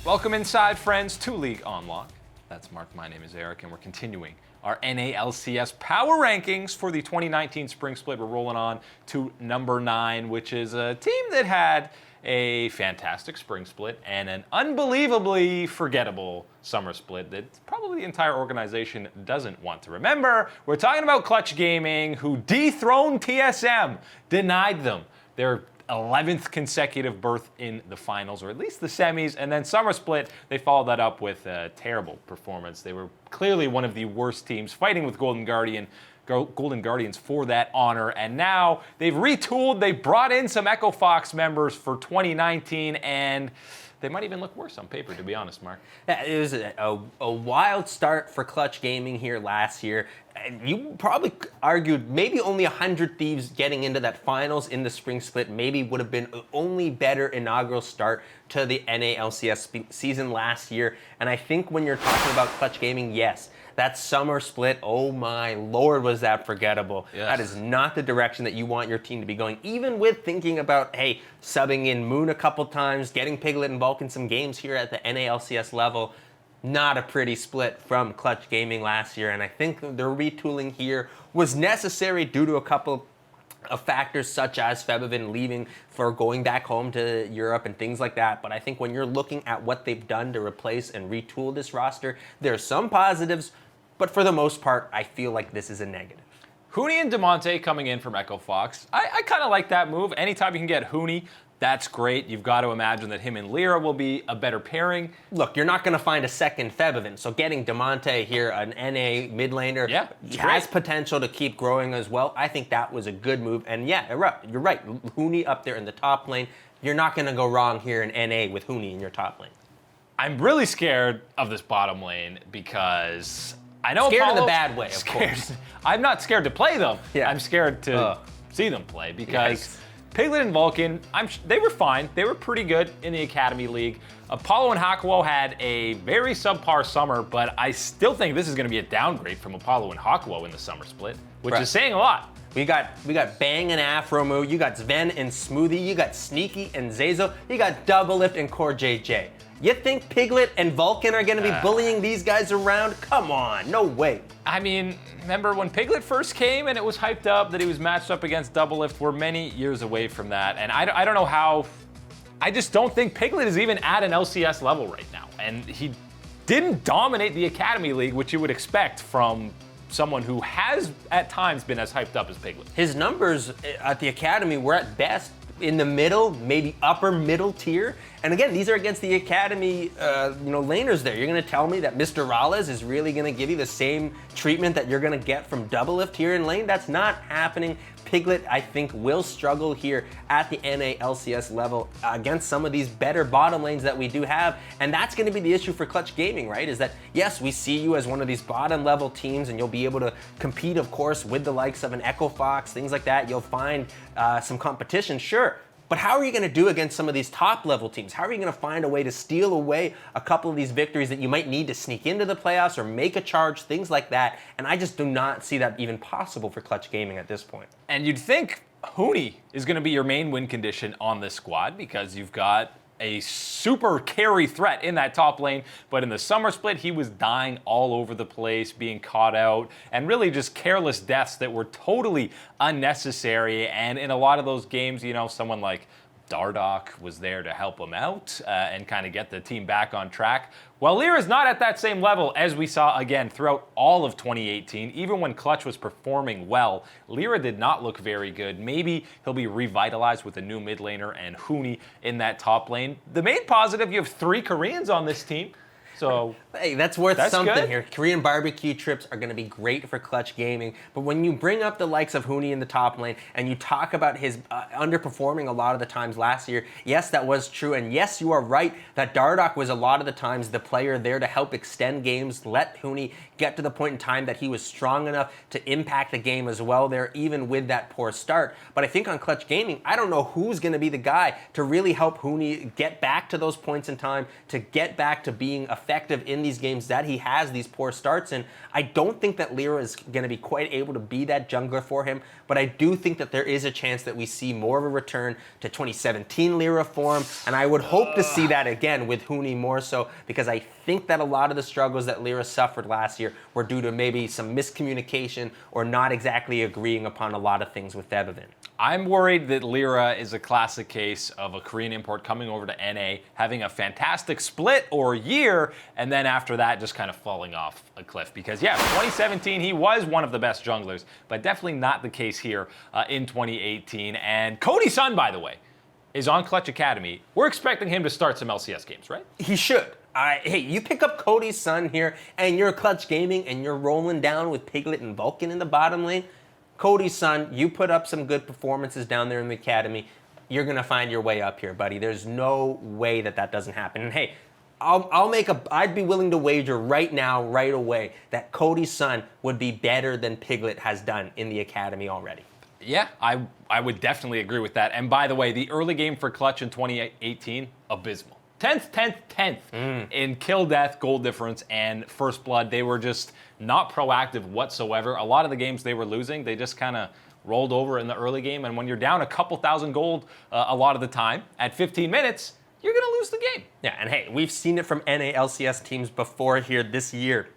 Welcome inside, friends, to League on Lock. That's Mark, my name is Eric, and we're continuing our NA LCS power rankings for the 2019 Spring Split. We're rolling on to number 9, which is a team that had a fantastic Spring Split and an unbelievably forgettable Summer Split that probably the entire organization doesn't want to remember. We're talking about Clutch Gaming, who dethroned TSM, denied them their 11th consecutive berth in the finals, or at least the semis, and then Summer Split, they followed that up with a terrible performance. They were clearly one of the worst teams, fighting with Golden Guardians for that honor, and now they've retooled, they brought in some Echo Fox members for 2019, and they might even look worse on paper, to be honest, Mark. Yeah, it was a wild start for Clutch Gaming here last year. And you probably argued maybe only 100 Thieves getting into that finals in the Spring Split maybe would have been the only better inaugural start to the NA LCS season last year. And I think when you're talking about Clutch Gaming, yes, that Summer Split, oh my lord, was that forgettable. Yes. That is not the direction that you want your team to be going, even with thinking about, hey, subbing in Moon a couple times, getting Piglet and Vulcan some games here at the NALCS level. Not a pretty split from Clutch Gaming last year, and I think the retooling here was necessary due to a couple of factors such as Febivin leaving for going back home to Europe and things like that. But I think when you're looking at what they've done to replace and retool this roster, there's some positives, but for the most part, I feel like this is a negative. Huni and DeMonte coming in from Echo Fox. I kind of like that move. Anytime you can get Huni, that's great. You've got to imagine that him and LirA will be a better pairing. Look, you're not going to find a second Febivin, so getting DeMonte here, an NA mid laner, has potential to keep growing as well. I think that was a good move. And yeah, you're right. Huni up there in the top lane. You're not going to go wrong here in NA with Huni in your top lane. I'm really scared of this bottom lane because I know scared Apollo, in the bad way, of course. I'm not scared to play them. Yeah. I'm scared to see them play because Piglet and Vulcan, they were fine. They were pretty good in the Academy League. Apollo and Hakuo had a very subpar summer, but I still think this is going to be a downgrade from Apollo and Hakuo in the Summer Split, which is saying a lot. We got Bang and Afromu, you got Sven and Smoothie, you got Sneaky and Zazo, you got Double Lift and Core JJ. You think Piglet and Vulcan are going to be bullying these guys around? Come on, no way. I mean, remember when Piglet first came and it was hyped up that he was matched up against Double Lift? We're many years away from that, and I don't know how. I just don't think Piglet is even at an LCS level right now, and he didn't dominate the Academy League, which you would expect from someone who has at times been as hyped up as Piglet. His numbers at the Academy were at best in the middle, maybe upper middle tier. And again, these are against the Academy laners there. You're going to tell me that Mr. Rales is really going to give you the same treatment that you're going to get from Double Lift here in lane? That's not happening. Piglet, I think, will struggle here at the NA LCS level against some of these better bottom lanes that we do have. And that's going to be the issue for Clutch Gaming, right? Is that, yes, we see you as one of these bottom level teams and you'll be able to compete, of course, with the likes of an Echo Fox, things like that. You'll find some competition, sure. But how are you going to do against some of these top-level teams? How are you going to find a way to steal away a couple of these victories that you might need to sneak into the playoffs or make a charge, things like that? And I just do not see that even possible for Clutch Gaming at this point. And you'd think Huni is going to be your main win condition on this squad because you've got a super carry threat in that top lane, but in the Summer Split, he was dying all over the place, being caught out, and really just careless deaths that were totally unnecessary. And in a lot of those games, someone like Dardoch was there to help him out and kind of get the team back on track. While LirA is not at that same level, as we saw again throughout all of 2018, even when Clutch was performing well, LirA did not look very good. Maybe he'll be revitalized with a new mid laner and Huni in that top lane. The main positive, you have 3 Koreans on this team. So hey, that's worth something good. Here. Korean barbecue trips are going to be great for Clutch Gaming, but when you bring up the likes of Huni in the top lane and you talk about his underperforming a lot of the times last year, yes, that was true, and yes, you are right that Dardoch was a lot of the times the player there to help extend games, let Huni get to the point in time that he was strong enough to impact the game as well there, even with that poor start. But I think on Clutch Gaming, I don't know who's going to be the guy to really help Huni get back to those points in time, to get back to being effective in these games that he has these poor starts in. I don't think that LirA is going to be quite able to be that jungler for him, but I do think that there is a chance that we see more of a return to 2017 LirA form, and I would hope to see that again with Huni more so, because I think that a lot of the struggles that LirA suffered last year were due to maybe some miscommunication or not exactly agreeing upon a lot of things with Devovin. I'm worried that LirA is a classic case of a Korean import coming over to NA, having a fantastic split or year, and then after that just kind of falling off a cliff. Because yeah, 2017 he was one of the best junglers, but definitely not the case here in 2018. And Cody Sun, by the way, is on Clutch Academy. We're expecting him to start some LCS games, right? He should. Hey, you pick up Cody's Son here, and you're Clutch Gaming, and you're rolling down with Piglet and Vulcan in the bottom lane. Cody's Son, you put up some good performances down there in the academy, you're going to find your way up here, buddy. There's no way that that doesn't happen. And hey, I'd be willing to wager right now, right away, that Cody's Son would be better than Piglet has done in the academy already. Yeah, I would definitely agree with that. And by the way, the early game for Clutch in 2018, abysmal. 10th in kill death, goal difference, and first blood. They were just not proactive whatsoever. A lot of the games they were losing, they just kind of rolled over in the early game. And when you're down a couple thousand gold a lot of the time, at 15 minutes, you're going to lose the game. Yeah, and hey, we've seen it from NA LCS teams before here this year.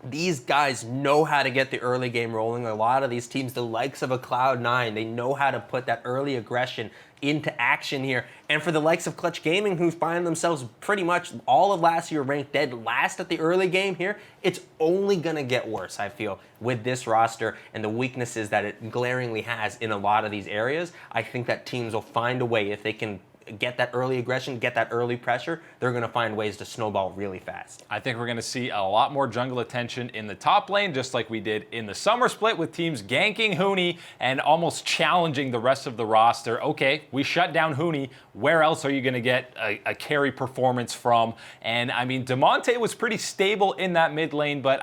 These guys know how to get the early game rolling. A lot of these teams, the likes of a Cloud9, they know how to put that early aggression into action here. And for the likes of Clutch Gaming, who find themselves pretty much all of last year ranked dead last at the early game here, it's only going to get worse, I feel, with this roster and the weaknesses that it glaringly has in a lot of these areas. I think that teams will find a way, if they can get that early aggression, get that early pressure, they're going to find ways to snowball really fast. I think we're going to see a lot more jungle attention in the top lane, just like we did in the summer split with teams ganking Huni and almost challenging the rest of the roster. Okay, we shut down Huni. Where else are you going to get a carry performance from? And I mean, Demonte was pretty stable in that mid lane, but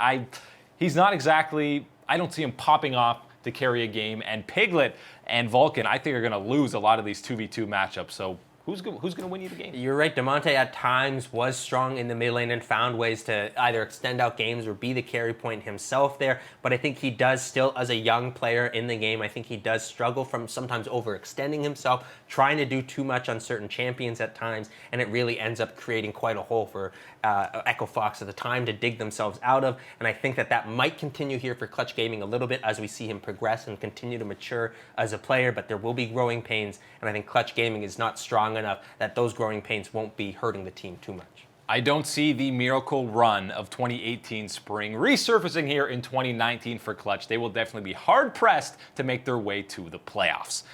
he's not exactly, I don't see him popping off to carry a game. And Piglet and Vulcan, I think, are going to lose a lot of these 2v2 matchups. So who's going to win you the game? You're right. Demonte at times was strong in the mid lane and found ways to either extend out games or be the carry point himself there. But I think he does still, as a young player in the game, I think he does struggle from sometimes overextending himself, trying to do too much on certain champions at times, and it really ends up creating quite a hole for Echo Fox at the time to dig themselves out of. And I think that that might continue here for Clutch Gaming a little bit as we see him progress and continue to mature as a player, but there will be growing pains, and I think Clutch Gaming is not strong enough that those growing pains won't be hurting the team too much. I don't see the miracle run of 2018 spring resurfacing here in 2019 for Clutch. They will definitely be hard-pressed to make their way to the playoffs.